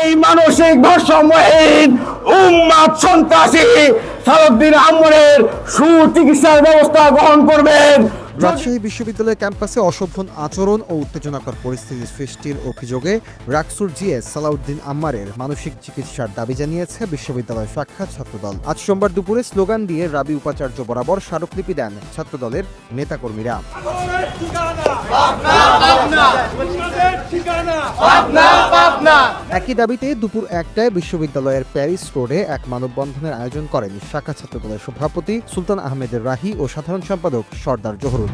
এই মানসিক ভারসাম্যহীন উম্মাদ সন্ত্রাসী সালাউদ্দিন আম্মারের সুচিকিৎসার ব্যবস্থা গ্রহণ করবেন। রাজশাহী বিশ্ববিদ্যালয় ক্যাম্পাসে অশোভন আচরণ ও উত্তেজনাকর পরিস্থিতি সৃষ্টির অভিযোগে রাকসুর জিএস সালাউদ্দিন আম্মারের মানসিক চিকিৎসার দাবি জানিয়েছে বিশ্ববিদ্যালয় শাখা ছাত্রদল। আজ সোমবার দুপুরে স্লোগান দিয়ে রাবি উপাচার্য বরাবর স্মারকলিপি দেন ছাত্রদলের নেতাকর্মীরা। একই দাবিতে দুপুর 1টায় বিশ্ববিদ্যালয়ের প্যারিস রোডে এক মানববন্ধনের আয়োজন করেন শাখা ছাত্রদলের সভাপতি সুলতান আহমেদের রাহি ও সাধারণ সম্পাদক সর্দার জহুরুল।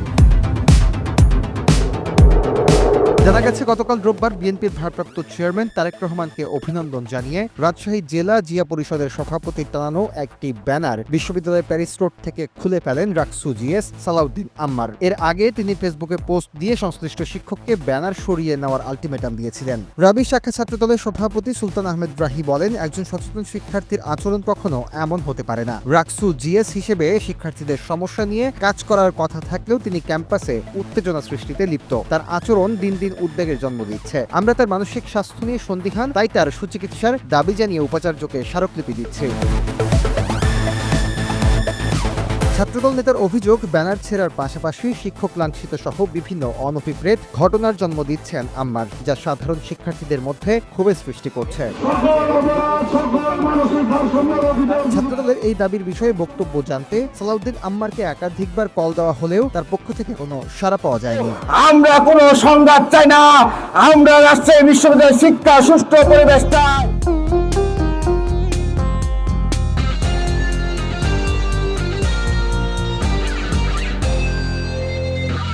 জানা গেছে গতকাল রোববার বিএনপির ভারপ্রাপ্ত চেয়ারম্যান তারেক রহমানকে অভিনন্দন জানিয়ে রাজশাহী জেলা জিয়া পরিষদের সভাপতি টানানো একটি ব্যানার বিশ্ববিদ্যালয়ের প্যারিস রোড থেকে খুলে ফেলেন রাকসু জিএস সালাউদ্দিন আম্মার। এর আগে তিনি ফেসবুকে পোস্ট দিয়ে সংশ্লিষ্ট শিক্ষককে ব্যানার সরিয়ে নেওয়ার আলটিমেটাম দিয়েছিলেন। রাবি শাখা ছাত্রদলের সভাপতি সুলতান আহমেদ রাহি বলেন, একজন সচেতন শিক্ষার্থীর আচরণ কখনো এমন হতে পারে না। রাকসু জিএস হিসেবে শিক্ষার্থীদের সমস্যা নিয়ে কাজ করার কথা থাকলেও তিনি ক্যাম্পাসে উত্তেজনা সৃষ্টিতে লিপ্ত। তার আচরণ দিন দিন উদ্বেগের জন্ম দিচ্ছে। আমরা তার মানসিক স্বাস্থ্য নিয়ে সন্দিহান, তাই তার সুচিকিৎসার দাবি জানিয়ে উপাচার্যকে স্মারকলিপি দিচ্ছে। ছাত্রদল নেতার অভিযোগ, ব্যানার ছেড়ার পাশাপাশি শিক্ষক লাঞ্ছিত সহ বিভিন্ন অনভিপ্রেত ঘটনার জন্ম দিচ্ছেন আম্মার, যা সাধারণ শিক্ষার্থীদের মধ্যে ক্ষোভের সৃষ্টি করছে। ছাত্রদলের এই দাবির বিষয়ে বক্তব্য জানতে সালাউদ্দিন আম্মারকে একাধিকবার কল দেওয়া হলেও তার পক্ষ থেকে কোনো সাড়া পাওয়া যায়নি। আমরা কোনো সংঘাত চাই না, আমরা রাজশাহী বিশ্ববিদ্যালয়ের শিক্ষা সুষ্ঠু পরিবেশ চাই।